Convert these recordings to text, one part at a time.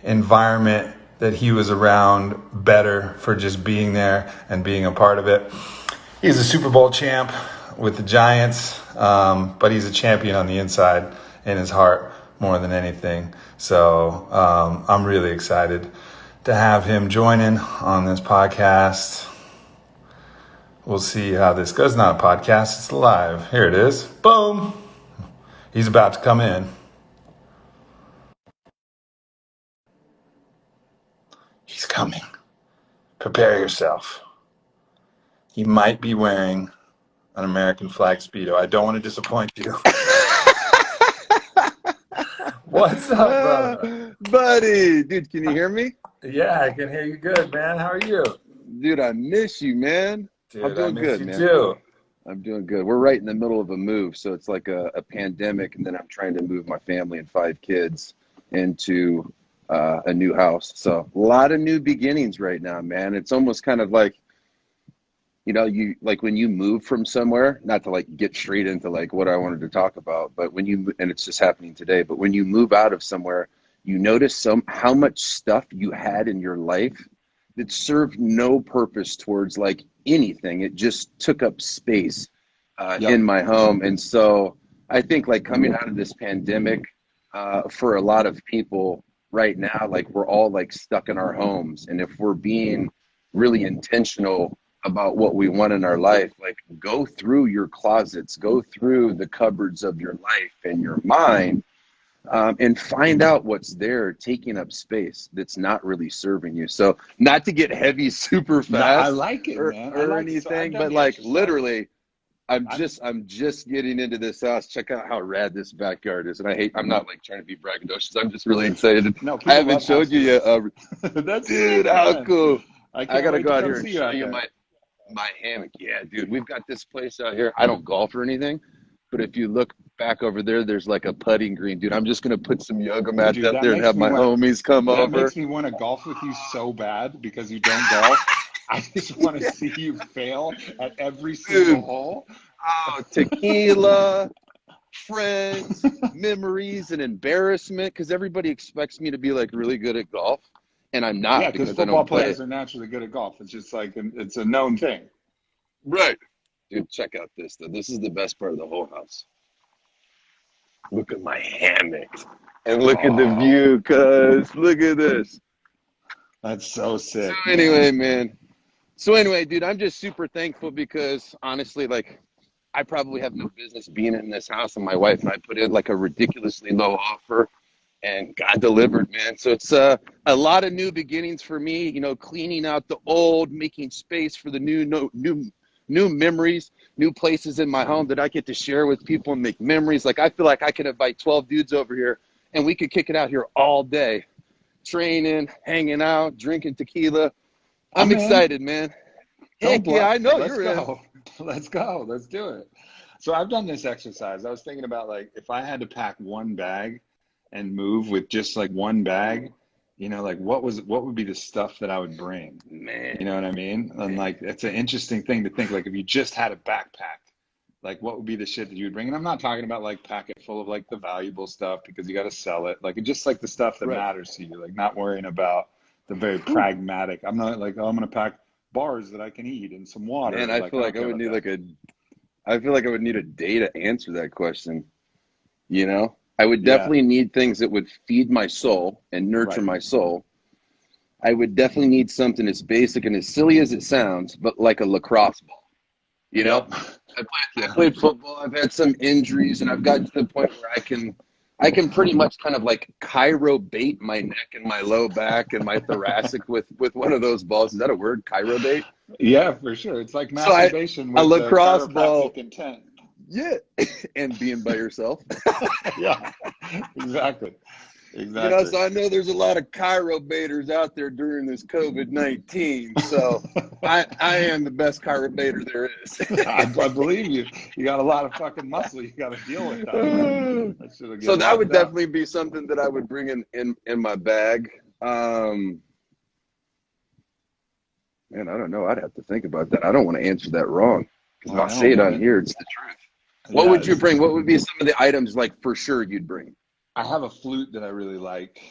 environment that he was around better for just being there and being a part of it. He's a Super Bowl champ with the Giants, but he's a champion on the inside in his heart more than anything. So I'm really excited to have him joining on this podcast. We'll see how this goes. It's not a podcast, it's live. Here it is. Boom. He's about to come in. He's coming. Prepare yourself. He might be wearing an American flag speedo. I don't want to disappoint you. What's up, brother? Buddy, dude, can you hear me? Yeah, I can hear you good, man. How are you? Dude, I miss you, man. Dude, I'm doing I miss good, you man. too. I'm doing good. We're right in the middle of a move, so it's like a pandemic, and then I'm trying to move my family and 5 kids into a new house. So a lot of new beginnings right now, man. It's almost kind of like, you know, you like when you move from somewhere, not to like get straight into like what I wanted to talk about, but when you, and it's just happening today, but when you move out of somewhere, you notice how much stuff you had in your life that served no purpose towards like anything. It just took up space in my home. And so I think like coming out of this pandemic, for a lot of people right now, like we're all like stuck in our homes. And if we're being really intentional about what we want in our life, like go through your closets, go through the cupboards of your life and your mind, and find out what's there taking up space that's not really serving you. So not to get heavy super fast. No, I like it, man. Or anything, but like literally, I'm just getting into this house. Check out how rad this backyard is. And I'm not like trying to be braggadocious. I'm just really excited. No, I haven't showed you yet. That's dude, sick, how man. cool. I gotta go out here and see show you my hammock. Yeah, dude, we've got this place out here. I don't golf or anything, but if you look back over there, there's like a putting green, dude. I'm just gonna put some yoga mats out there and have my homies come over. That makes me want to golf with you so bad because you don't golf. I just want to see you fail at every single hole. Oh, tequila, friends, memories, and embarrassment, because everybody expects me to be like really good at golf, and I'm not. Yeah, because football players are naturally good at golf. It's just like it's a known thing. Right. Dude, check out this, though. This is the best part of the whole house. Look at my hammock. And look at the view, cuz. Look at this. That's so sick. So anyway, man. So anyway, dude, I'm just super thankful because, honestly, like, I probably have no business being in this house, and my wife and I put in, like, a ridiculously low offer, and God delivered, man. So it's a lot of new beginnings for me, you know, cleaning out the old, making space for the new memories, new places in my home that I get to share with people and make memories. Like I feel like I can invite 12 dudes over here and we could kick it out here all day, training, hanging out, drinking tequila. I'm excited, man. Heck yeah, I know you're in. Let's go. Let's do it. So I've done this exercise. I was thinking about like if I had to pack one bag and move with just like one bag, you know, like what would be the stuff that I would bring? Man. You know what I mean? And like, it's an interesting thing to think, like if you just had a backpack, like what would be the shit that you would bring? And I'm not talking about like pack it full of like the valuable stuff because you got to sell it. Like just like the stuff that matters to you, like not worrying about the very pragmatic. I'm not like, oh, I'm going to pack bars that I can eat and some water. And I feel like I would need I feel like I would need a day to answer that question. You know? I would definitely need things that would feed my soul and nurture my soul. I would definitely need something as basic and as silly as it sounds, but like a lacrosse ball. You know, I played football. I've had some injuries, and I've gotten to the point where I can pretty much kind of like kyrobate my neck and my low back and my thoracic with one of those balls. Is that a word? Kyrobate? Yeah, for sure. It's like masturbation with a lacrosse ball. Intent. Yeah, and being by yourself. Yeah, exactly. You know, so I know there's a lot of chirobators out there during this COVID-19. So I am the best chirobator there is. I believe you. You got a lot of fucking muscle. You got to deal with that. So that would definitely be something that I would bring in my bag. Man, I don't know. I'd have to think about that. I don't want to answer that wrong. Because if I say it on here, it's the truth. What would you bring? What would be some of the items like for sure you'd bring? I have a flute that I really like.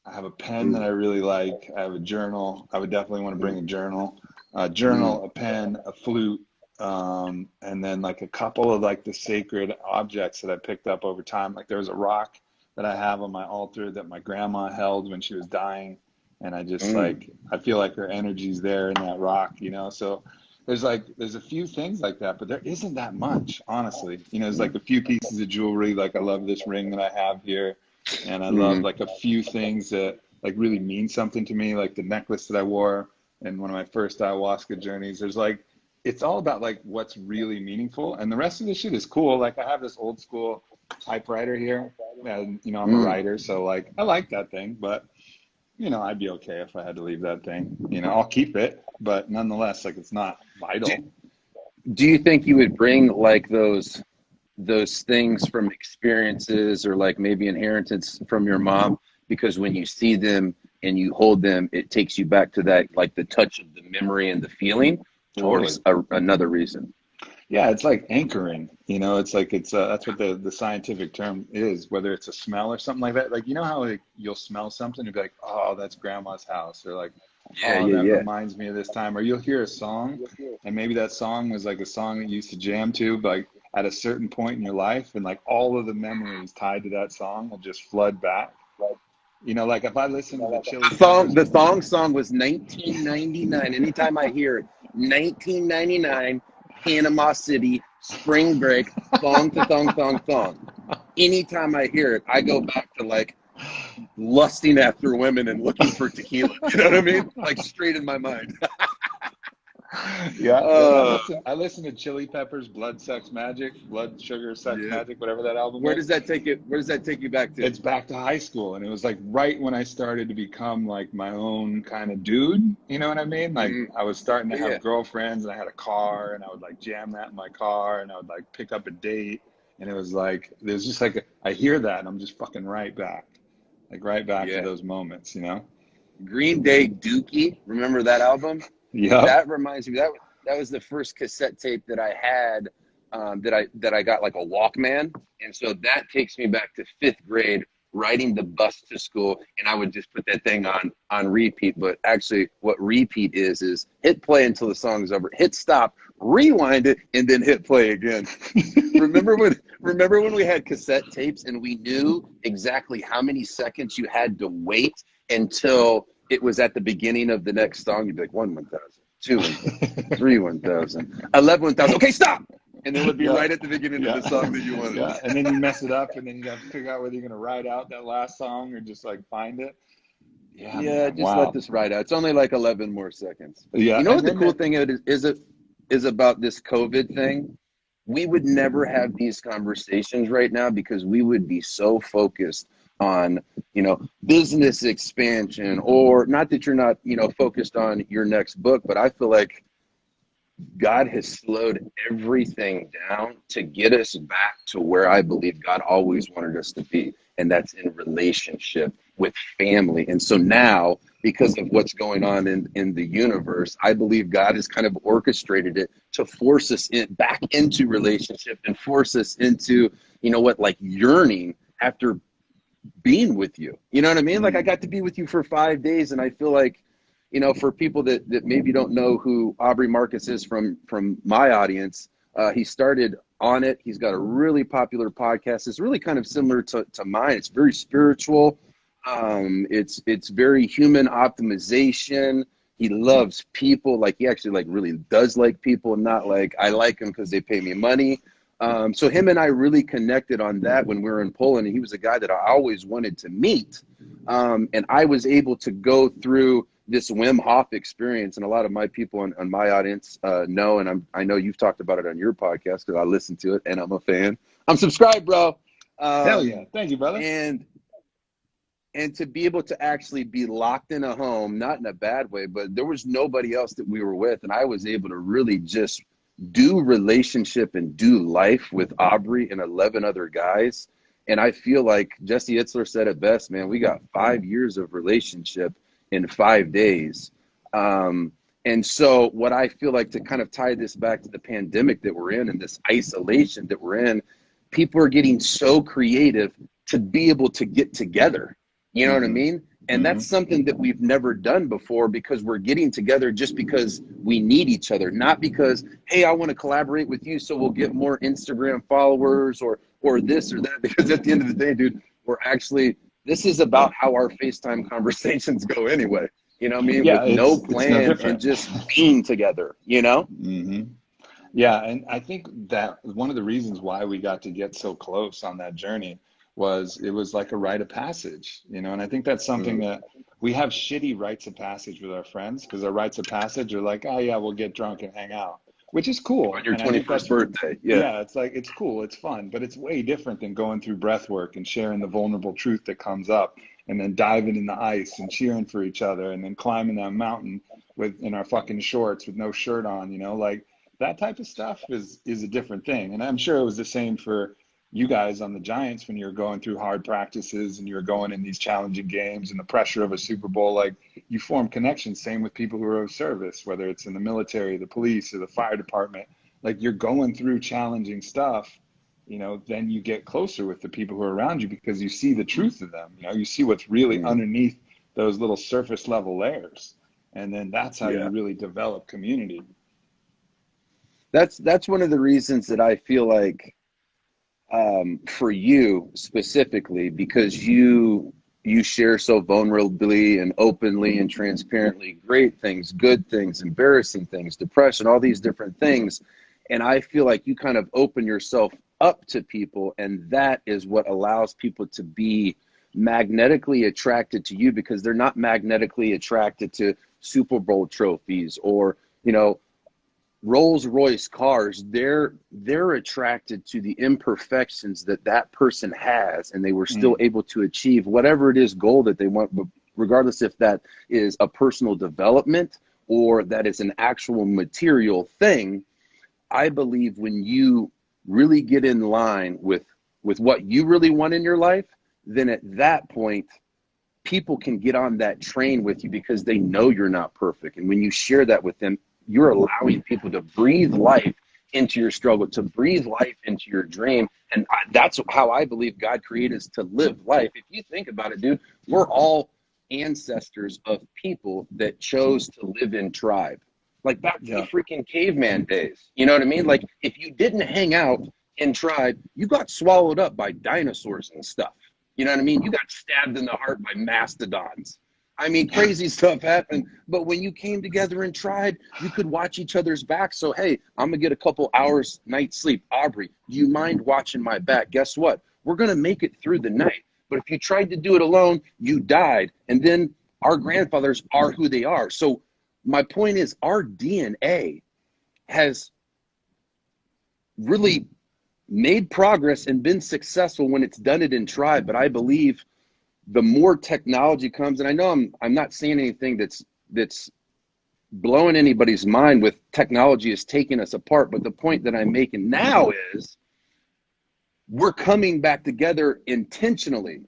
I have a pen that I really like. I have a journal. I would definitely want to bring a journal, a pen, a flute, and then like a couple of like the sacred objects that I picked up over time. Like there was a rock that I have on my altar that my grandma held when she was dying. And I just like, I feel like her energy's there in that rock, you know? So there's a few things like that, but there isn't that much, honestly. You know, there's like a few pieces of jewelry. Like I love this ring that I have here. And I love like a few things that like really mean something to me, like the necklace that I wore in one of my first ayahuasca journeys. There's like, it's all about like what's really meaningful. And the rest of the shit is cool. Like I have this old school typewriter here and, you know, I'm a writer. So like, I like that thing, but you know, I'd be okay if I had to leave that thing. You know, I'll keep it, but nonetheless, like it's not vital. Do you think you would bring like those things from experiences or like maybe inheritance from your mom? Because when you see them and you hold them, it takes you back to that, like the touch of the memory and the feeling. Totally. Or another reason. Yeah, it's like anchoring, you know, it's like that's what the scientific term is, whether it's a smell or something like that. Like, you know how like you'll smell something and be like, oh, that's grandma's house, or like, that reminds me of this time. Or you'll hear a song and maybe that song was like a song that you used to jam to, but like at a certain point in your life, and like all of the memories tied to that song will just flood back. You know, like if I listen to the Chili Peppers, The thong song was 1999. Anytime I hear it, 1999, Panama City, spring break, thong to thong, thong, thong. Anytime I hear it, I go back to like lusting after women and looking for tequila. You know what I mean? Like straight in my mind. Yeah, I listen to Chili Peppers, Blood, Sex, Magic, Blood, Sugar, Sex, Magic, whatever that album Where is. does that take you back to? It's back to high school, and it was like right when I started to become like my own kind of dude. You know what I mean? Like I was starting to have girlfriends, and I had a car, and I would like jam that in my car, and I would like pick up a date, and it was like there's just like I hear that, and I'm just fucking right back to those moments, you know. Green Day, Dookie. Remember that album? Yeah. That reminds me, that was the first cassette tape that I had, that I got like a Walkman. And so that takes me back to 5th grade, riding the bus to school. And I would just put that thing on repeat. But actually what repeat is hit play until the song's over, hit stop, rewind it, and then hit play again. Remember when we had cassette tapes and we knew exactly how many seconds you had to wait until it was at the beginning of the next song? You'd be like 1 1,000, 2 1,000, 3 1,000, 11 1,000. Okay, stop. And it would be right at the beginning of the song that you wanted. Yeah, and then you mess it up, and then you got to figure out whether you're going to ride out that last song or just like find it. Yeah, just let this ride out. It's only like 11 more seconds. Yeah. You know what the cool thing is about this COVID thing? We would never have these conversations right now because we would be so focused on, you know, business expansion, or not that you're not, you know, focused on your next book, but I feel like God has slowed everything down to get us back to where I believe God always wanted us to be. And that's in relationship with family. And so now, because of what's going on in the universe, I believe God has kind of orchestrated it to force us back into relationship and force us into, you know what, like yearning after being with you. You know what I mean? Like I got to be with you for 5 days, and I feel like, you know, for people that maybe don't know who Aubrey Marcus is from my audience, he started on it. He's got a really popular podcast. It's really kind of similar to mine. It's very spiritual. It's very human optimization. He loves people. Like he actually like really does like people, not like I like them because they pay me money. So him and I really connected on that when we were in Poland, and he was a guy that I always wanted to meet. And I was able to go through this Wim Hof experience, and a lot of my people on my audience know, and I know you've talked about it on your podcast because I listen to it and I'm a fan. I'm subscribed, bro. Hell yeah. Thank you, brother. And to be able to actually be locked in a home, not in a bad way, but there was nobody else that we were with, and I was able to really just do relationship and do life with Aubrey and 11 other guys. And I feel like Jesse Itzler said it best, man. We got 5 years of relationship in 5 days. And so what I feel like, to kind of tie this back to the pandemic that we're in and this isolation that we're in, people are getting so creative to be able to get together. You know what I mean? And that's something that we've never done before, because we're getting together just because we need each other, not because, hey, I want to collaborate with you so we'll get more Instagram followers or this or that. Because at the end of the day, dude, this is about how our FaceTime conversations go anyway. You know what I mean? Yeah, With no it's no plan and different. just being together, you know? Yeah, and I think that one of the reasons why we got to get so close on that journey was it was like a rite of passage, you know, and I think that's something that we have shitty rites of passage with our friends, because our rites of passage are like, oh yeah, we'll get drunk and hang out, which is cool. On your And I think 21st that's, birthday. Yeah. yeah, it's like, it's cool, it's fun, but it's way different than going through breath work and sharing the vulnerable truth that comes up, and then diving in the ice and cheering for each other, and then climbing that mountain in our fucking shorts with no shirt on, you know, like that type of stuff is a different thing. And I'm sure it was the same for you guys on the Giants when you're going through hard practices and you're going in these challenging games and the pressure of a Super Bowl. Like, you form connections, same with people who are of service, whether it's in the military, the police, or the fire department. Like, you're going through challenging stuff, you know, then you get closer with the people who are around you because you see the truth of them. You know, you see what's really underneath those little surface level layers. And then that's how you really develop community. That's one of the reasons that I feel like, for you specifically, because you share so vulnerably and openly and transparently great things, good things, embarrassing things, depression, all these different things. And I feel like you kind of open yourself up to people, and that is what allows people to be magnetically attracted to you, because they're not magnetically attracted to Super Bowl trophies or, you know, Rolls Royce cars. They're attracted to the imperfections that person has, and they were still able to achieve whatever it is goal that they want, regardless if that is a personal development or that is an actual material thing. I believe when you really get in line with what you really want in your life, then at that point, people can get on that train with you because they know you're not perfect. And when you share that with them, you're allowing people to breathe life into your struggle, to breathe life into your dream. And that's how I believe God created us to live life. If you think about it, dude, we're all ancestors of people that chose to live in tribe. Like back to the freaking caveman days. You know what I mean? Like, if you didn't hang out in tribe, you got swallowed up by dinosaurs and stuff. You know what I mean? You got stabbed in the heart by mastodons. I mean, crazy stuff happened. But when you came together in tribe, you could watch each other's back. So, hey, I'm going to get a couple hours night's sleep. Aubrey, do you mind watching my back? Guess what? We're going to make it through the night. But if you tried to do it alone, you died. And then our grandfathers are who they are. So my point is, our DNA has really made progress and been successful when it's done it in tribe. But I believe the more technology comes, and I know I'm not saying anything that's blowing anybody's mind with technology is taking us apart, but the point that I'm making now is we're coming back together intentionally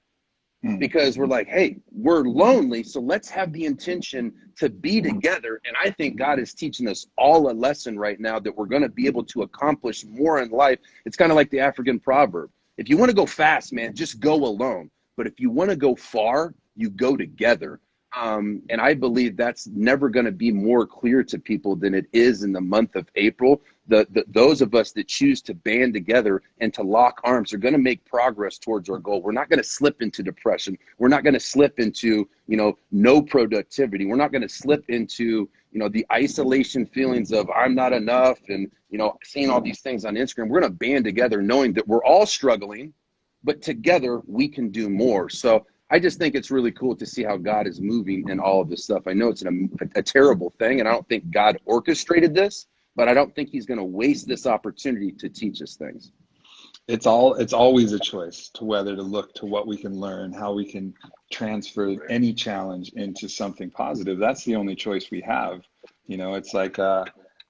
because we're like, hey, we're lonely, so let's have the intention to be together. And I think God is teaching us all a lesson right now that we're going to be able to accomplish more in life. It's kind of like the African proverb. If you want to go fast, man, just go alone. But if you want to go far, you go together. And I believe that's never going to be more clear to people than it is in the month of April. Those of us that choose to band together and to lock arms are going to make progress towards our goal. We're not going to slip into depression. We're not going to slip into, no productivity. We're not going to slip into, the isolation feelings of I'm not enough and, seeing all these things on Instagram. We're going to band together knowing that we're all struggling, but together we can do more. So I just think it's really cool to see how God is moving in all of this stuff. I know it's a terrible thing, and I don't think God orchestrated this, but I don't think he's going to waste this opportunity to teach us things. It's always a choice to whether to look to what we can learn, how we can transfer any challenge into something positive. That's the only choice we have. It's like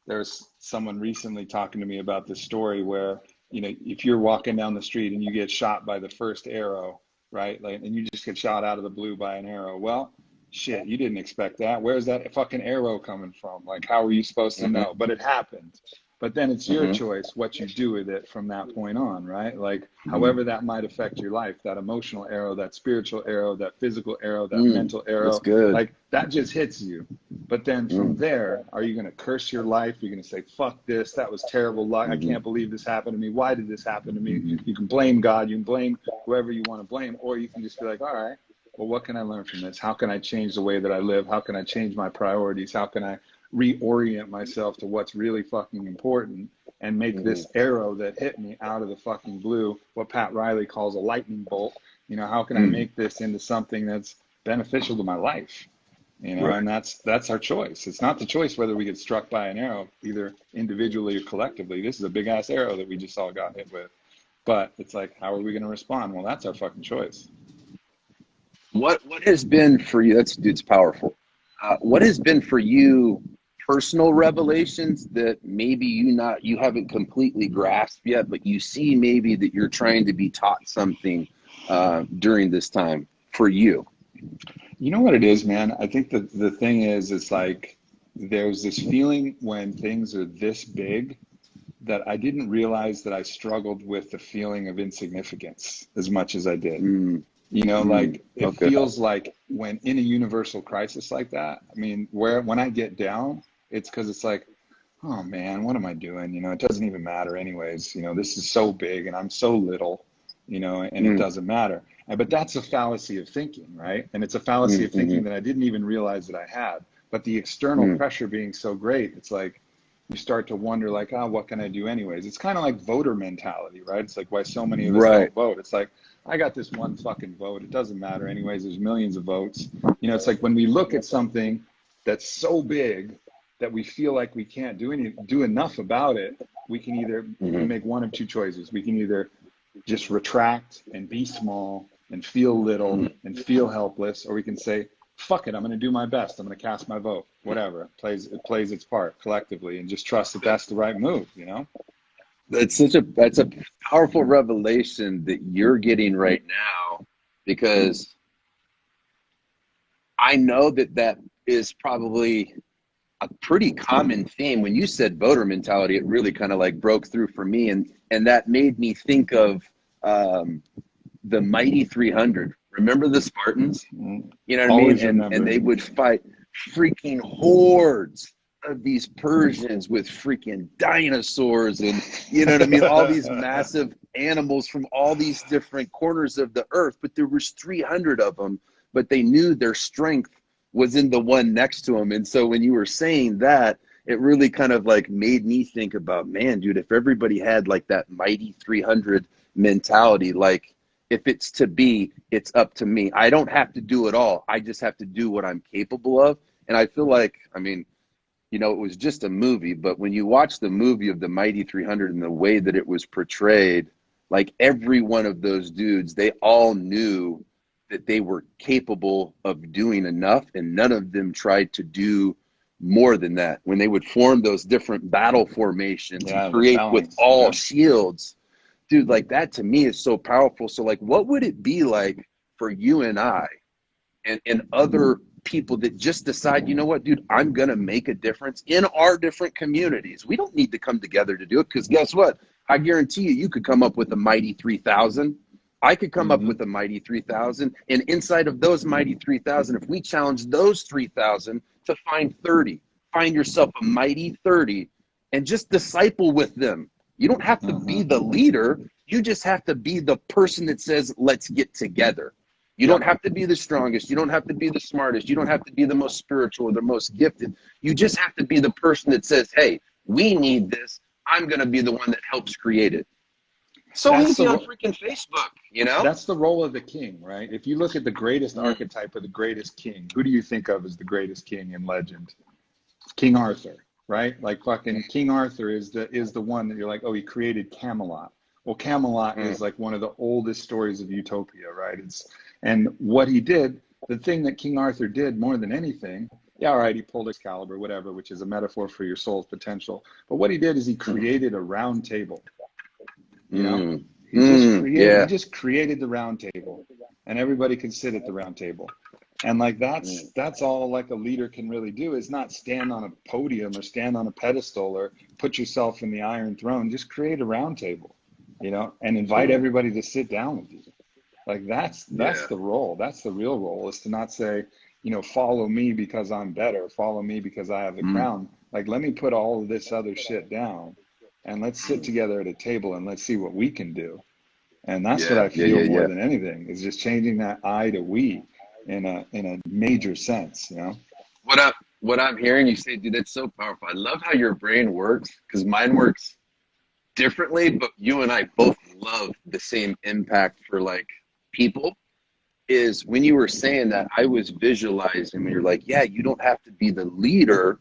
there's someone recently talking to me about this story where, if you're walking down the street and you get shot by the first arrow, right? And you just get shot out of the blue by an arrow. Well, shit, you didn't expect that. Where's that fucking arrow coming from? Like, how were you supposed to know? But it happened. But then it's your choice what you do with it from that point on, right? Like, however that might affect your life, that emotional arrow, that spiritual arrow, that physical arrow, that mental That's arrow, good. like that just hits you. But then from there, are you going to curse your life? You're going to say, fuck this, that was terrible luck. I can't believe this happened to me. Why did this happen to me? You can blame God, you can blame whoever you want to blame, or you can just be like, all right, well, what can I learn from this? How can I change the way that I live? How can I change my priorities? How can I reorient myself to what's really fucking important and make this arrow that hit me out of the fucking blue, what Pat Riley calls a lightning bolt? You know, how can I make this into something that's beneficial to my life? You know, and that's our choice. It's not the choice whether we get struck by an arrow, either individually or collectively. This is a big ass arrow that we just all got hit with. But it's like, how are we going to respond? Well, that's our fucking choice. What has been for you? It's powerful. What has been for you personal revelations that maybe you haven't completely grasped yet, but you see maybe that you're trying to be taught something during this time for you? You know what it is, man? I think that the thing is, it's like there's this feeling when things are this big that I didn't realize that I struggled with the feeling of insignificance as much as I did. You know, like it feels like when in a universal crisis like that, I mean, when I get down, it's because it's like, oh man, what am I doing? You know, it doesn't even matter anyways. You know, this is so big and I'm so little, you know, and it doesn't matter. But that's a fallacy of thinking, right? And it's a fallacy of thinking that I didn't even realize that I had. But the external pressure being so great, it's like you start to wonder, like, oh, what can I do anyways? It's kind of like voter mentality, right? It's like why so many of us don't vote. It's like, I got this one fucking vote. It doesn't matter anyways. There's millions of votes. You know, it's like when we look at something that's so big that we feel like we can't do enough about it, we can either make one of two choices. We can either just retract and be small and feel little and feel helpless, or we can say, fuck it, I'm going to do my best. I'm going to cast my vote, whatever. It plays its part collectively and just trust that that's the right move, you know? That's a powerful revelation that you're getting right now, because I know that is probably a pretty common theme. When you said voter mentality, it really kind of like broke through for me, and that made me think of the mighty 300. Remember the Spartans? You know what Always I mean? And they would fight freaking hordes of these Persians with freaking dinosaurs, and you know what I mean, all these massive animals from all these different corners of the earth. But there was 300 of them, but they knew their strength was in the one next to them. And so when you were saying that, it really kind of like made me think about, man, dude, if everybody had like that mighty 300 mentality, like if it's to be, it's up to me. I don't have to do it all. I just have to do what I'm capable of. And I feel like, I mean, you know, it was just a movie, but when you watch the movie of the Mighty 300 and the way that it was portrayed, like every one of those dudes, they all knew that they were capable of doing enough, and none of them tried to do more than that. When they would form those different battle formations and create with all shields, dude, like that to me is so powerful. So like, what would it be like for you and I and other people that just decide, you know what, dude, I'm going to make a difference in our different communities. We don't need to come together to do it, because guess what? I guarantee you could come up with a mighty 3,000. I could come up with a mighty 3,000. And inside of those mighty 3,000, if we challenge those 3,000 to find 30, find yourself a mighty 30 and just disciple with them. You don't have to be the leader. You just have to be the person that says, let's get together. You don't have to be the strongest. You don't have to be the smartest. You don't have to be the most spiritual or the most gifted. You just have to be the person that says, hey, we need this. I'm going to be the one that helps create it. So easy on freaking Facebook, you know? That's the role of the king, right? If you look at the greatest archetype of the greatest king, who do you think of as the greatest king in legend? King Arthur, right? Like fucking King Arthur is the one that you're like, oh, he created Camelot. Well, Camelot is like one of the oldest stories of utopia, right? And what he did, the thing that King Arthur did more than anything, all right, he pulled Excalibur, whatever, which is a metaphor for your soul's potential. But what he did is he created a round table. You know, he just created the round table, and everybody could sit at the round table. And like that's all like a leader can really do, is not stand on a podium or stand on a pedestal or put yourself in the iron throne. Just create a round table, you know, and invite everybody to sit down with you. Like that's the role. That's the real role, is to not say, you know, follow me because I'm better, follow me because I have the crown. Like, let me put all of this other shit down and let's sit together at a table and let's see what we can do. And that's what I feel more than anything, is just changing that I to we in a major sense, you know. What I'm hearing you say, dude, that's so powerful. I love how your brain works, because mine works differently, but you and I both love the same impact for like people. Is when you were saying that, I was visualizing when you're like, yeah, you don't have to be the leader.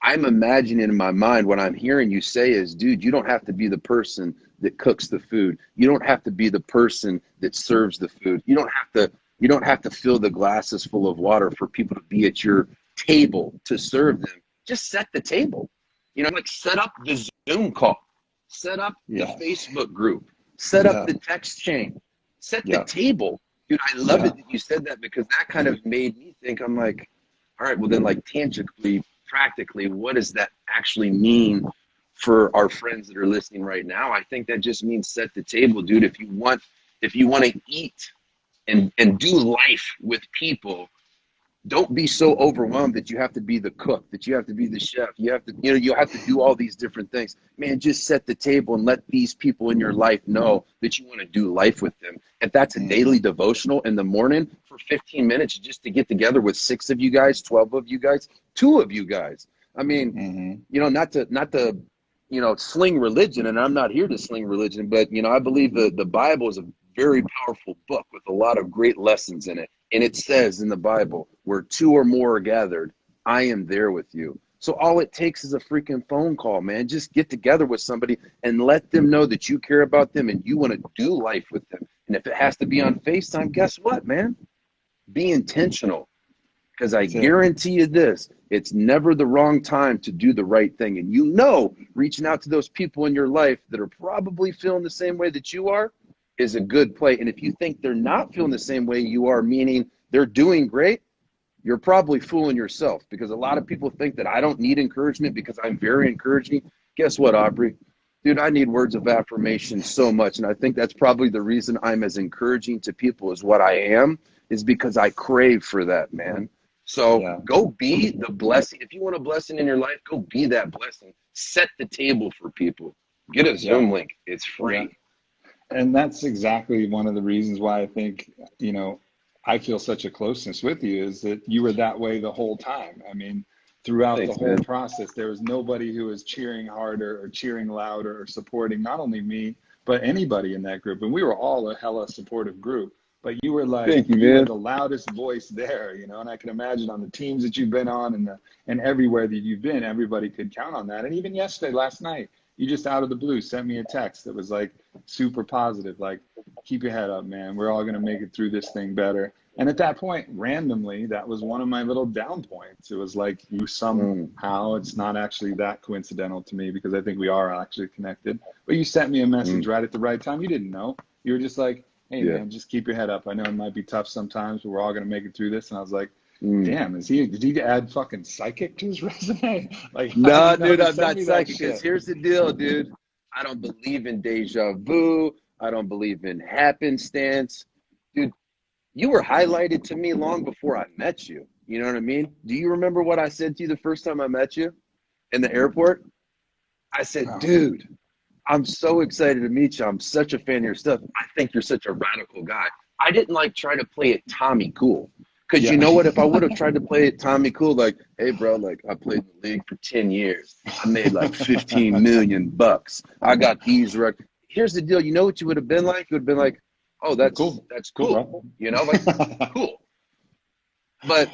I'm imagining in my mind, what I'm hearing you say is, dude, you don't have to be the person that cooks the food. You don't have to be the person that serves the food. You don't have to fill the glasses full of water for people to be at your table to serve them. Just set the table. You know, like set up the Zoom call, set up the Facebook group, set up the text chain, set the table. Dude, I love it that you said that, because that kind of made me think. I'm like, all right, well then, like, tangibly, practically, what does that actually mean for our friends that are listening right now? I think that just means set the table, dude. If you want to eat and do life with people, don't be so overwhelmed that you have to be the cook, that you have to be the chef. You have to do all these different things. Man, just set the table and let these people in your life know that you want to do life with them. If that's a daily devotional in the morning for 15 minutes, just to get together with 6 of you guys, 12 of you guys, 2 of you guys. I mean, you know, not to, you know, sling religion, and I'm not here to sling religion, but, you know, I believe the Bible is a very powerful book with a lot of great lessons in it. And it says in the Bible, where 2 or more are gathered, I am there with you. So all it takes is a freaking phone call, man. Just get together with somebody and let them know that you care about them and you want to do life with them. And if it has to be on FaceTime, guess what, man? Be intentional. Because I guarantee you this, it's never the wrong time to do the right thing. And you know, reaching out to those people in your life that are probably feeling the same way that you are is a good play. And if you think they're not feeling the same way you are, meaning they're doing great, you're probably fooling yourself, because a lot of people think that I don't need encouragement because I'm very encouraging. Guess what, Aubrey? Dude, I need words of affirmation so much. And I think that's probably the reason I'm as encouraging to people as what I am, is because I crave for that, man. So go be the blessing. If you want a blessing in your life, go be that blessing. Set the table for people. Get a Zoom link. It's free. And that's exactly one of the reasons why I think, you know, I feel such a closeness with you, is that you were that way the whole time. I mean, throughout the whole process, there was nobody who was cheering harder or cheering louder or supporting not only me, but anybody in that group. And we were all a hella supportive group. But you were like, you were the loudest voice there, you know, and I can imagine on the teams that you've been on and everywhere that you've been, everybody could count on that. And even yesterday, last night, you just out of the blue sent me a text that was like super positive, like, keep your head up, man. We're all going to make it through this thing better. And at that point, randomly, that was one of my little down points. It was like, you somehow, it's not actually that coincidental to me, because I think we are actually connected. But you sent me a message right at the right time. You didn't know. You were just like, hey, man, just keep your head up. I know it might be tough sometimes, but we're all going to make it through this. And I was like, damn, did he add fucking psychic to his resume? Like, no, dude, I'm not psychic. Because here's the deal, dude. I don't believe in deja vu. I don't believe in happenstance. Dude, you were highlighted to me long before I met you. You know what I mean? Do you remember what I said to you the first time I met you in the airport? I said, dude, I'm so excited to meet you. I'm such a fan of your stuff. I think you're such a radical guy. I didn't like try to play it Tommy cool. Because you know what? If I would have tried to play it Tommy cool, like, hey, bro, like, I played in the league for 10 years. I made like 15 million bucks. I got these records. Here's the deal. You know what you would have been like? You would have been like, oh, that's cool. That's cool. You know, like, cool. But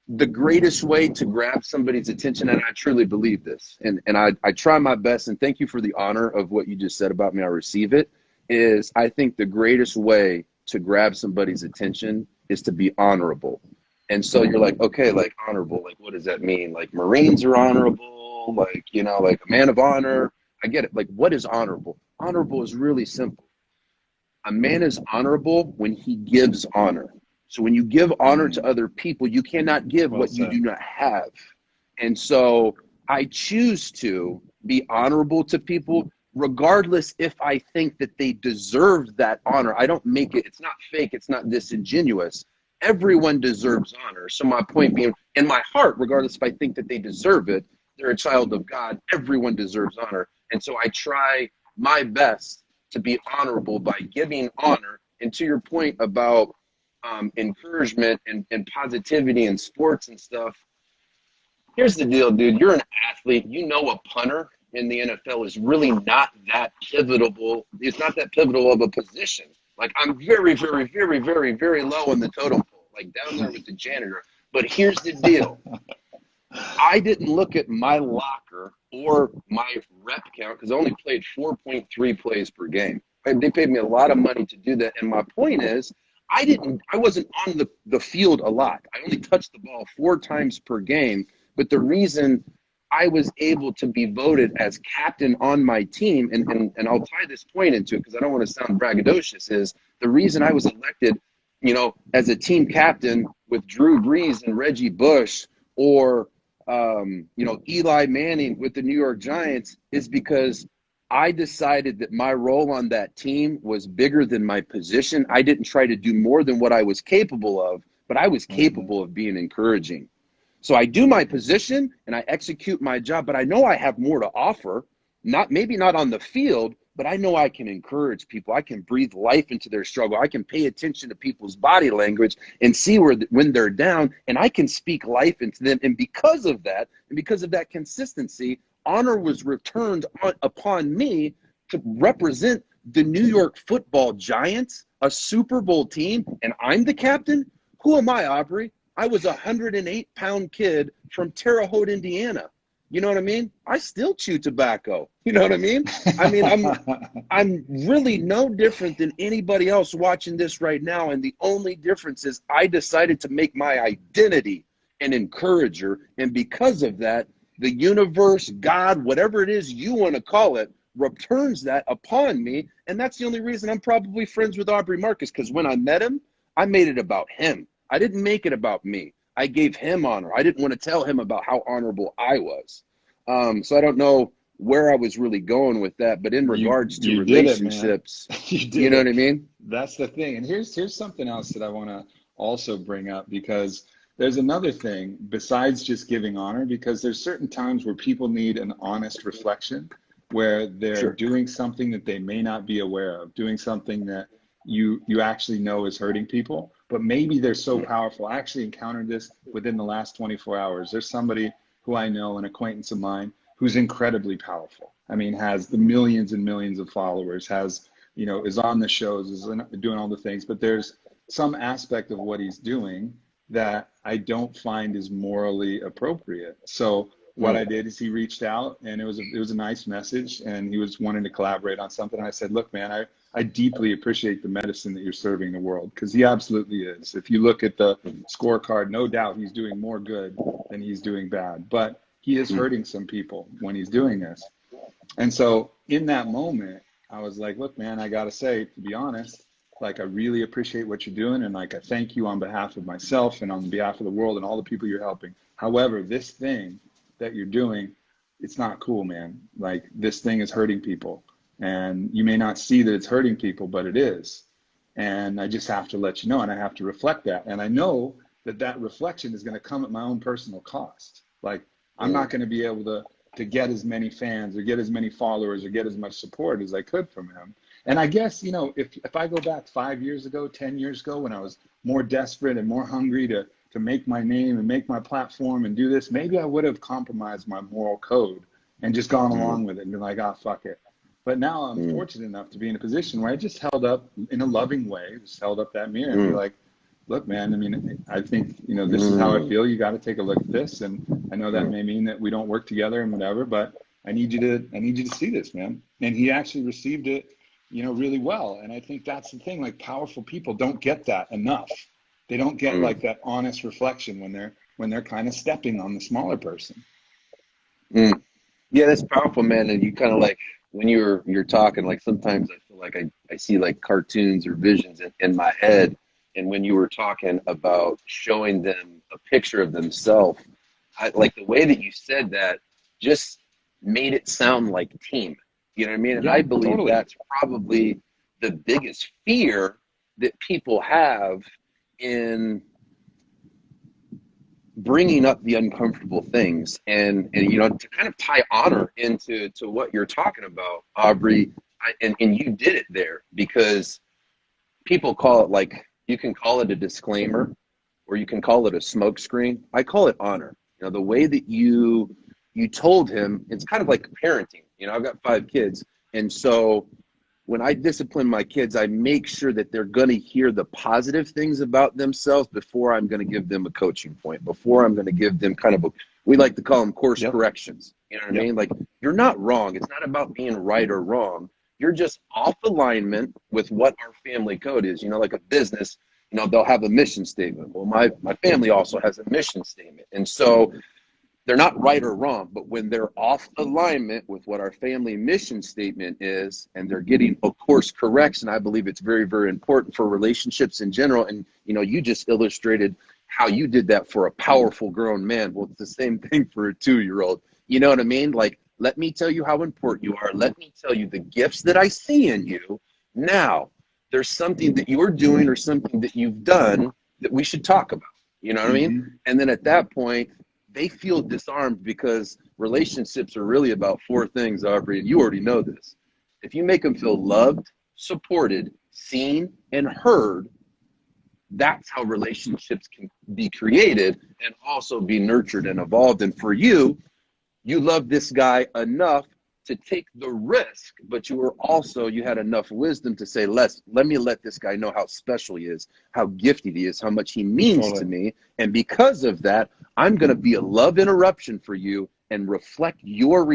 the greatest way to grab somebody's attention, and I truly believe this, and I try my best, and thank you for the honor of what you just said about me, I receive it, is I think the greatest way to grab somebody's attention is to be honorable. And so you're like, okay, like honorable, like what does that mean? Like Marines are honorable, like, you know, like a man of honor. I get it. Like, what is honorable? Honorable is really simple. A man is honorable when he gives honor. So when you give honor to Mm. other people, you cannot give Well what you said. do not have. And so I choose to be honorable to people, regardless if I think that they deserve that honor. I don't make it, it's not fake, it's not disingenuous. Everyone deserves honor. So my point being, in my heart, regardless if I think that they deserve it, they're a child of God. Everyone deserves honor. And so I try my best to be honorable by giving honor. And to your point about encouragement and positivity in sports and stuff, here's the deal, dude. You're an athlete. You know a punter in the NFL is really not that pivotal. It's not that pivotal of a position. Like, I'm very, very, very, very, very low on the totem pole, like down there with the janitor. But here's the deal. I didn't look at my locker or my rep count because I only played 4.3 plays per game. And they paid me a lot of money to do that. And my point is, I wasn't on the field a lot. I only touched the ball 4 times per game. But the reason I was able to be voted as captain on my team, and I'll tie this point into it because I don't want to sound braggadocious, is the reason I was elected, as a team captain with Drew Brees and Reggie Bush, or Eli Manning with the New York Giants, is because I decided that my role on that team was bigger than my position. I didn't try to do more than what I was capable of, but I was capable of being encouraging. So I do my position and I execute my job, but I know I have more to offer. Maybe not on the field, but I know I can encourage people. I can breathe life into their struggle. I can pay attention to people's body language and see when they're down, and I can speak life into them. And because of that consistency, honor was returned upon me to represent the New York Football Giants, a Super Bowl team, and I'm the captain. Who am I, Aubrey? I was a 108-pound kid from Terre Haute, Indiana. You know what I mean? I still chew tobacco. You know what I mean? I'm really no different than anybody else watching this right now. And the only difference is I decided to make my identity an encourager. And because of that, the universe, God, whatever it is you want to call it, returns that upon me. And that's the only reason I'm probably friends with Aubrey Marcus, because when I met him, I made it about him. I didn't make it about me. I gave him honor. I didn't want to tell him about how honorable I was. So I don't know where I was really going with that, but in regards to You did it, man. relationships, You did you know it. what I mean? That's the thing. And here's something else that I want to also bring up, because there's another thing besides just giving honor, because there's certain times where people need an honest reflection, where they're Sure. doing something that they may not be aware of, doing something that you actually know is hurting people, but maybe they're so powerful. I actually encountered this within the last 24 hours. There's somebody who I know, an acquaintance of mine, who's incredibly powerful. I mean, has the millions and millions of followers, is on the shows, is doing all the things, but there's some aspect of what he's doing that I don't find is morally appropriate. So what I did is he reached out, and it was a nice message, and he was wanting to collaborate on something. I said, look, man, I deeply appreciate the medicine that you're serving the world, because he absolutely is. If you look at the scorecard, no doubt he's doing more good than he's doing bad, but he is hurting some people when he's doing this. And so in that moment, I was like, look, man, I got to say, to be honest, like, I really appreciate what you're doing. And like, I thank you on behalf of myself and on behalf of the world and all the people you're helping. However, this thing that you're doing, it's not cool, man. Like, this thing is hurting people, and you may not see that it's hurting people, but it is. And I just have to let you know, and I have to reflect that. And I know that reflection is going to come at my own personal cost. Like, I'm not going to be able to get as many fans or get as many followers or get as much support as I could from him. And I guess, if I go back 5 years ago, 10 years ago, when I was more desperate and more hungry to make my name and make my platform and do this, maybe I would have compromised my moral code and just gone along with it and been like, fuck it. But now I'm fortunate enough to be in a position where I just held up, in a loving way, just held up that mirror and be like, look, man, I mean, I think, this is how I feel. You got to take a look at this. And I know that may mean that we don't work together and whatever, but I need you to see this, man. And he actually received it, really well. And I think that's the thing, like, powerful people don't get that enough. They don't get like that honest reflection when they're kind of stepping on the smaller person. Yeah, that's powerful, man. And you kind of, like, when you're talking, like, sometimes I feel like I see like cartoons or visions in my head. And when you were talking about showing them a picture of themselves, like the way that you said that just made it sound like team. You know what I mean? And Yeah, I believe totally. that's probably the biggest fear that people have in bringing up the uncomfortable things. And you know, to kind of tie honor into what you're talking about, Aubrey, and you did it there, because people call it, like, you can call it a disclaimer or you can call it a smoke screen. I call it honor. You know, the way that you told him, it's kind of like parenting. You know, I've got 5 kids. And so when I discipline my kids, I make sure that they're going to hear the positive things about themselves before I'm going to give them a coaching point, before I'm going to give them kind of we like to call them course corrections. You know what I mean? Like, you're not wrong. It's not about being right or wrong. You're just off alignment with what our family code is. You know, like a business, you know, they'll have a mission statement. Well, my family also has a mission statement. And so they're not right or wrong, but when they're off alignment with what our family mission statement is, and they're getting a course correction, I believe it's very, very important for relationships in general. And, you know, you just illustrated how you did that for a powerful grown man. Well, it's the same thing for a 2-year-old. You know what I mean? Like, let me tell you how important you are. Let me tell you the gifts that I see in you. Now, there's something that you're doing or something that you've done that we should talk about. You know what I mean? And then at that point, they feel disarmed, because relationships are really about 4 things, Aubrey, and you already know this. If you make them feel loved, supported, seen, and heard, that's how relationships can be created and also be nurtured and evolved. And for you, you love this guy enough to take the risk, but you had enough wisdom to say, let me let this guy know how special he is, how gifted he is, how much he means to me. And because of that, I'm going to be a love interruption for you and reflect your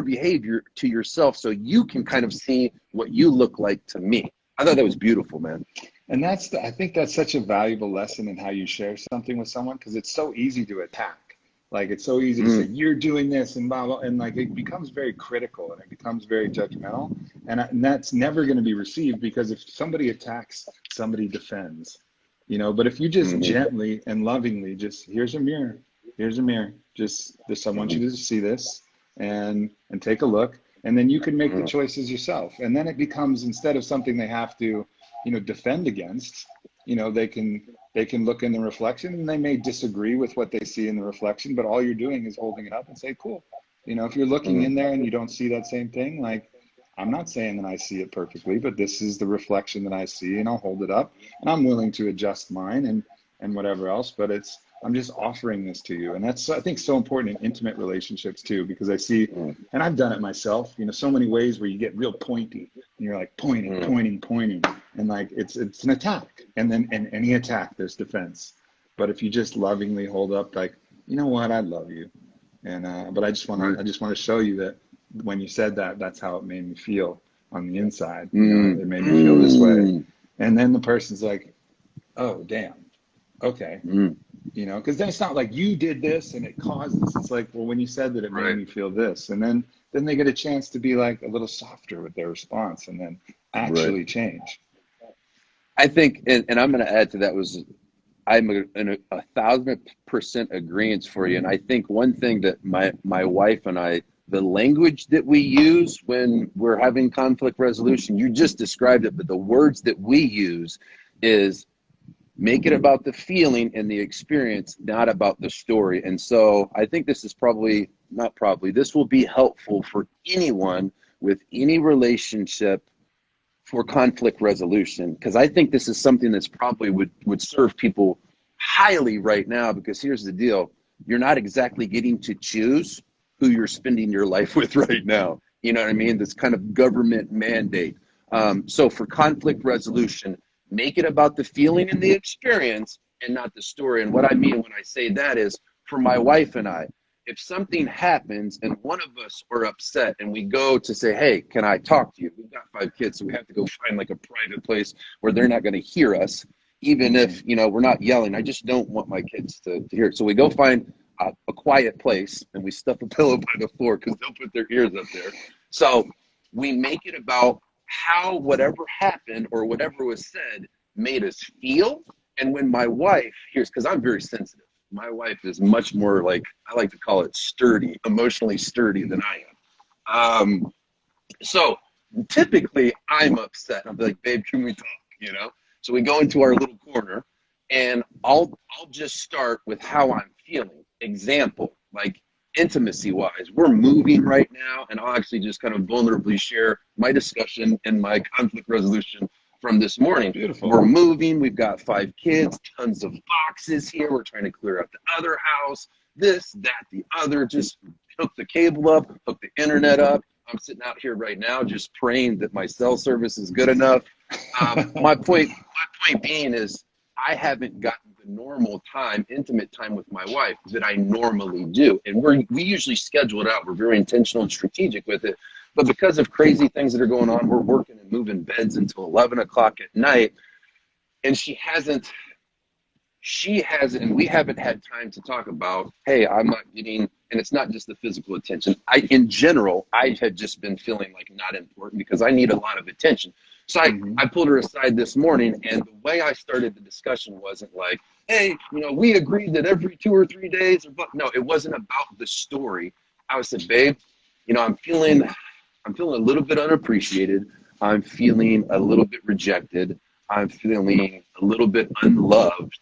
behavior to yourself, so you can kind of see what you look like to me. I thought that was beautiful, man. And I think that's such a valuable lesson in how you share something with someone, because it's so easy to attack. Like, it's so easy to say, you're doing this and blah, blah, and like, it becomes very critical and it becomes very judgmental. And that's never going to be received, because if somebody attacks, somebody defends, you know. But if you just gently and lovingly, just, here's a mirror, just this, I want you to see this and take a look. And then you can make the choices yourself. And then it becomes, instead of something they have to, you know, defend against, you know, they can look in the reflection, and they may disagree with what they see in the reflection, but all you're doing is holding it up and say, cool. You know, if you're looking in there and you don't see that same thing, like, I'm not saying that I see it perfectly, but this is the reflection that I see, and I'll hold it up, and I'm willing to adjust mine and whatever else, but I'm just offering this to you. And that's, I think, so important in intimate relationships too, because I see, and I've done it myself, you know, so many ways where you get real pointy and you're like pointing, and like, it's an attack. And then in any attack, there's defense. But if you just lovingly hold up, like, you know what, I love you. And, but I just want to show you that when you said that, that's how it made me feel on the inside. You know, it made me feel this way. And then the person's like, oh, damn. Okay. You know, because then it's not like you did this and it caused this. It's like, well, when you said that, it made me feel this. And then they get a chance to be like a little softer with their response, and then actually change. I think, and I'm going to add to that, I'm in 1,000% agreement for you. And I think one thing that my wife and I, the language that we use when we're having conflict resolution, you just described it, but the words that we use is, make it about the feeling and the experience, not about the story. And so I think this is this will be helpful for anyone with any relationship for conflict resolution, because I think this is something that's probably would serve people highly right now, because here's the deal. You're not exactly getting to choose who you're spending your life with right now. You know what I mean? This kind of government mandate. So for conflict resolution, make it about the feeling and the experience and not the story. And what I mean when I say that is, for my wife and I, if something happens and one of us are upset and we go to say, hey, can I talk to you? We've got 5 kids, so we have to go find like a private place where they're not going to hear us, even if, you know, we're not yelling. I just don't want my kids to hear it. So we go find a quiet place and we stuff a pillow by the floor, because they'll put their ears up there. So we make it about how whatever happened or whatever was said made us feel. And when my wife hears, because I'm very sensitive, my wife is much more like, I like to call it sturdy, emotionally sturdy than I am. So typically I'm upset. I'll be like, babe, can we talk? You know? So we go into our little corner, and I'll just start with how I'm feeling. Example, like intimacy wise, we're moving right now, and I'll actually just kind of vulnerably share my discussion and my conflict resolution from this morning. Beautiful. We're moving. We've got 5 kids, tons of boxes here. We're trying to clear out the other house, this, that, the other. Just hook the cable up, hook the internet up. I'm sitting out here right now just praying that my cell service is good enough. My point being is I haven't gotten the normal time, intimate time with my wife that I normally do. And we usually schedule it out. We're very intentional and strategic with it. But because of crazy things that are going on, we're working and moving beds until 11 o'clock at night. And she hasn't, and we haven't had time to talk about, hey, I'm not getting, and it's not just the physical attention. In general, I had just been feeling like not important because I need a lot of attention. So I pulled her aside this morning, and the way I started the discussion wasn't like, hey, we agreed that every 2 or 3 days, no, it wasn't about the story. I was said, babe, I'm feeling a little bit unappreciated. I'm feeling a little bit rejected. I'm feeling a little bit unloved.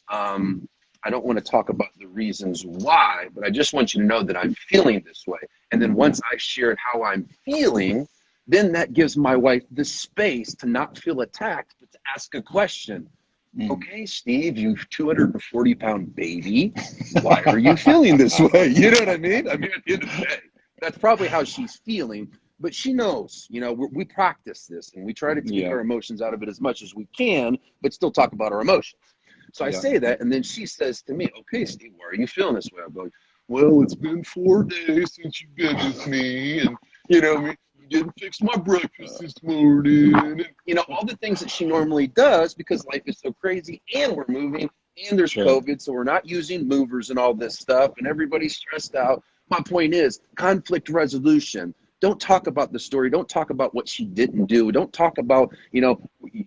I don't want to talk about the reasons why, but I just want you to know that I'm feeling this way. And then once I shared how I'm feeling, then that gives my wife the space to not feel attacked, but to ask a question. Okay, Steve, you 240-pound baby, why are you feeling this way? You know what I mean? At the end of the day, that's probably how she's feeling, but she knows, we practice this and we try to take our emotions out of it as much as we can, but still talk about our emotions. So I say that, and then she says to me, okay, Steve, why are you feeling this way? I'm like, well, it's been 4 days since you've been with me, and, you didn't fix my breakfast this morning, and, all the things that she normally does because life is so crazy, and we're moving, and there's COVID, so we're not using movers and all this stuff, and everybody's stressed out. My point is conflict resolution. Don't talk about the story. Don't talk about what she didn't do. Don't talk about,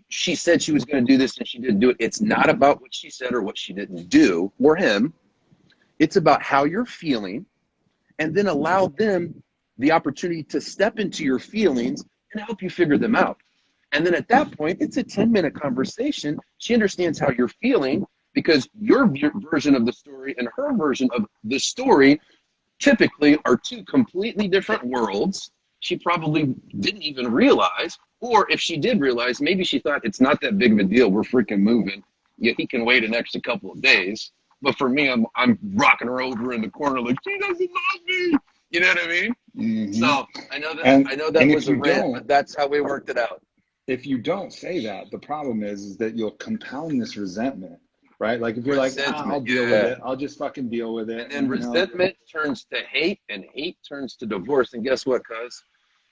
she said she was going to do this and she didn't do it. It's not about what she said or what she didn't do or him. It's about how you're feeling, and then allow them the opportunity to step into your feelings and help you figure them out. And then at that point, it's a 10-minute conversation. She understands how you're feeling because your version of the story and her version of the story typically are 2 completely different worlds. She probably didn't even realize, or if she did realize, maybe she thought it's not that big of a deal. We're freaking moving. Yeah, he can wait an extra couple of days. But for me, I'm rocking her over in the corner like, she doesn't love me. You know what I mean? Mm-hmm. So I know that was a rant, but that's how we worked it out. If you don't say that, the problem is that you'll compound this resentment. Right? Like if you're I'll deal with it. I'll just fucking deal with it. And then resentment turns to hate, and hate turns to divorce. And guess what, cuz?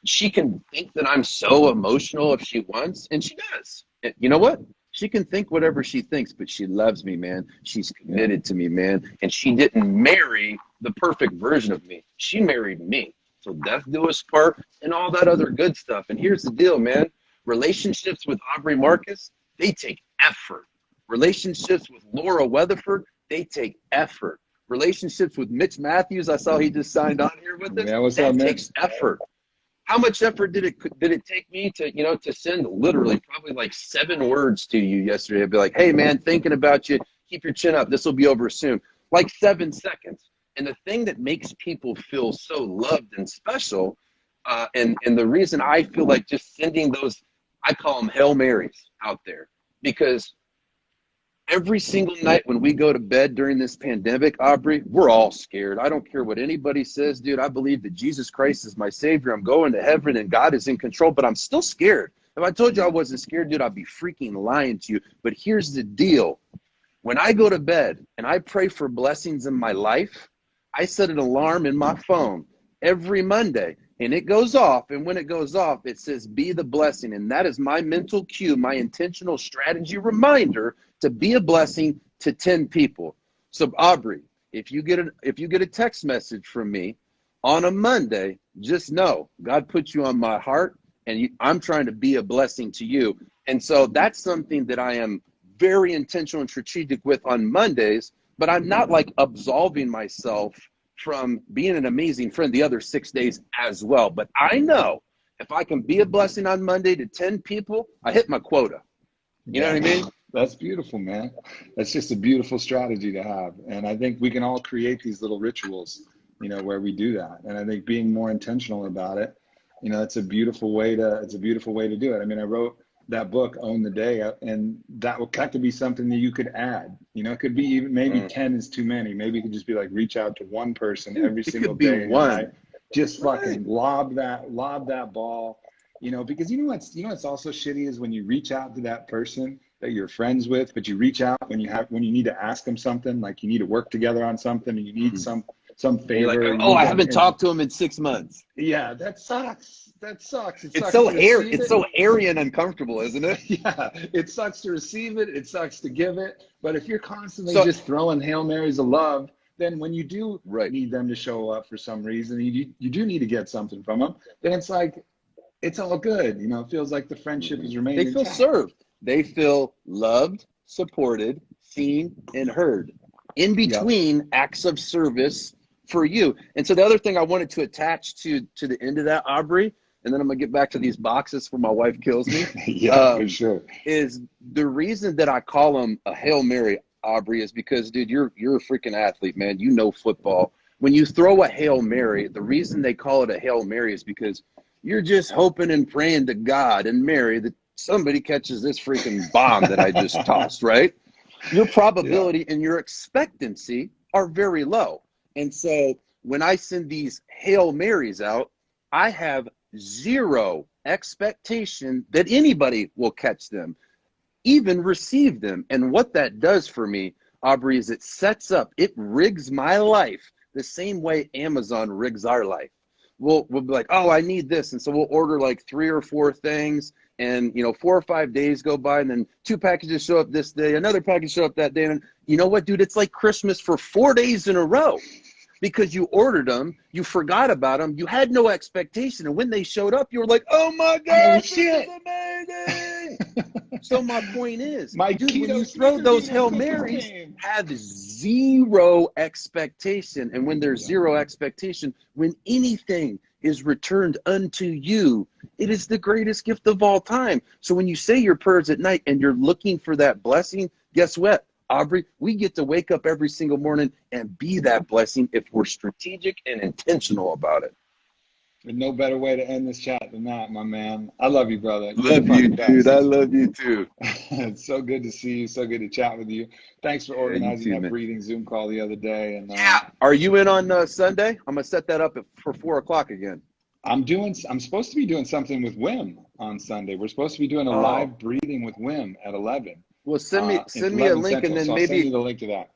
She can think that I'm so emotional if she wants, and she does. And you know what? She can think whatever she thinks, but she loves me, man. She's committed to me, man. And she didn't marry the perfect version of me. She married me. So death do us part and all that other good stuff. And here's the deal, man. Relationships with Aubrey Marcus, they take effort. Relationships with Laura Weatherford, they take effort. Relationships with Mitch Matthews, I saw he just signed on here with us. Yeah, what's up, Mitch? Takes effort. How much effort did it take me to send literally probably like 7 words to you yesterday? I'd be like, hey man, thinking about you. Keep your chin up. This will be over soon. Like 7 seconds. And the thing that makes people feel so loved and special, and the reason I feel like just sending those, I call them Hail Marys out there, because every single night when we go to bed during this pandemic, Aubrey, we're all scared. I don't care what anybody says, dude. I believe that Jesus Christ is my savior. I'm going to heaven and God is in control, but I'm still scared. If I told you I wasn't scared, dude, I'd be freaking lying to you. But here's the deal. When I go to bed and I pray for blessings in my life, I set an alarm in my phone every Monday. And it goes off, and when it goes off, it says, be the blessing. And that is my mental cue, my intentional strategy reminder to be a blessing to 10 people. So Aubrey, if you get a text message from me on a Monday, just know God put you on my heart, and I'm trying to be a blessing to you. And so that's something that I am very intentional and strategic with on Mondays, but I'm not like absolving myself from being an amazing friend the other 6 days as well. But I know if I can be a blessing on Monday to 10 people, I hit my quota. You know what I mean? That's beautiful, man. That's just a beautiful strategy to have. And I think we can all create these little rituals, you know, where we do that. And I think being more intentional about it, you know, it's a beautiful way to do it. I mean, I wrote that book, Own the Day, and that could be something that you could add. You know, it could be even maybe 10 is too many. Maybe it could just be like reach out to one person every single day in your life. Just fucking lob that ball. You know, because you know what's also shitty is when you reach out to that person that you're friends with, but you reach out when you need to ask them something, like you need to work together on something, and you need some favor. Like, oh, I haven't talked to him in 6 months. Yeah, that sucks. That sucks. It's so airy. It's so airy and uncomfortable, isn't it? Yeah, it sucks to receive it. It sucks to give it. But if you're constantly just throwing Hail Marys of love, then when you do need them to show up for some reason, you do need to get something from them. Then it's like, it's all good. You know, it feels like the friendship is remaining. They feel served. They feel loved, supported, seen, and heard in between acts of service for you. And so the other thing I wanted to attach to the end of that, Aubrey, and then I'm going to get back to these boxes before my wife kills me. For sure. Is the reason that I call them a Hail Mary, Aubrey, is because, dude, you're a freaking athlete, man. You know football. When you throw a Hail Mary, the reason they call it a Hail Mary is because you're just hoping and praying to God and Mary that somebody catches this freaking bomb that I just tossed, right? Your probability and your expectancy are very low. And so when I send these Hail Marys out, I have zero expectation that anybody will catch them, even receive them. And what that does for me, Aubrey, is it rigs my life the same way Amazon rigs our life. We'll be like, oh, I need this. And so we'll order like 3 or 4 things, and, 4 or 5 days go by, and then 2 packages show up this day, another package show up that day. And you know what, dude? It's like Christmas for 4 days in a row because you ordered them, you forgot about them, you had no expectation. And when they showed up, you were like, oh my God, shit, this is amazing. So my point is, dude, when you throw those Hail Marys, have zero expectation. And when there's zero expectation, when anything is returned unto you, it is the greatest gift of all time. So when you say your prayers at night and you're looking for that blessing, guess what, Aubrey? We get to wake up every single morning and be that blessing if we're strategic and intentional about it. And no better way to end this chat than that, my man. I love you, brother. Love you, dude. I love you too. It's so good to see you. So good to chat with you. Thanks for organizing that breathing Zoom call the other day. And are you in on Sunday? I'm gonna set that up for 4 o'clock again. I'm supposed to be doing something with Wim on Sunday. We're supposed to be doing a live breathing with Wim at 11. Well, send me a link, Central, and then maybe I'll send you the link to that.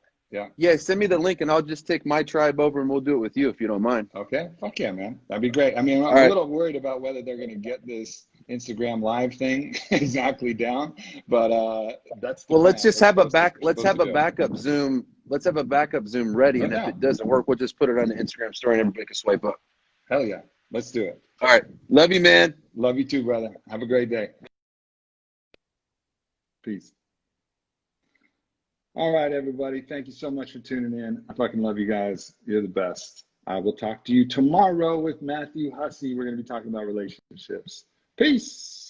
Yeah, send me the link, and I'll just take my tribe over, and we'll do it with you if you don't mind. Okay, fuck yeah, man. That'd be great. I mean, I'm a little worried about whether they're going to get this Instagram live thing exactly down, but that's the plan. Let's just have a backup Zoom. Let's have a backup Zoom ready, and if it doesn't work, we'll just put it on the Instagram story, and everybody can swipe up. Hell yeah, let's do it. All right, love you, man. Love you too, brother. Have a great day. Peace. All right, everybody. Thank you so much for tuning in. I fucking love you guys. You're the best. I will talk to you tomorrow with Matthew Hussey. We're going to be talking about relationships. Peace.